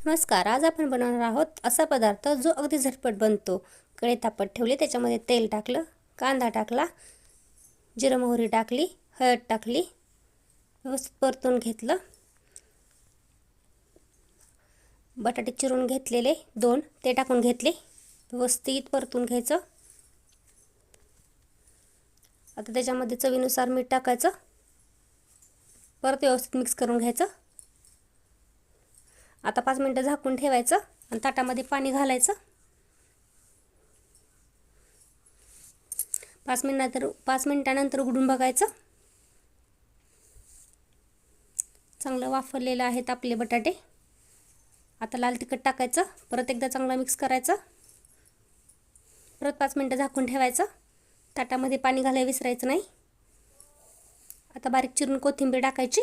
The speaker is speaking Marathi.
नमस्कार. आज आपण बनवणार आहोत असा पदार्थ जो अगदी झटपट बनतो. कढई तापत ठेवली, त्याच्यामध्ये तेल टाकलं, कांदा टाकला, जिरं मोहरी टाकली, हळद टाकली, व्यवस्थित परतून घेतलं. बटाटे चिरून घेतलेले 2 ते टाकून घेतले, व्यवस्थित परतून घ्यायचं. आता त्याच्यामध्ये चवीनुसार मीठ टाकायचं, परत व्यवस्थित मिक्स करून घ्यायचं. आता 5 मिनिटं झाकून ठेवायचं आणि ताटामध्ये पाणी घालायचं. 5 मिनिटानंतर उघडून बघायचं. चांगलं वाफरलेलं आहेत आपले बटाटे. आता लाल तिखट टाकायचं, परत एकदा चांगलं मिक्स करायचं. परत 5 मिनिटं झाकून ठेवायचं. ताटामध्ये पाणी घालायला विसरायचं नाही. आता बारीक चिरून कोथिंबीर टाकायची.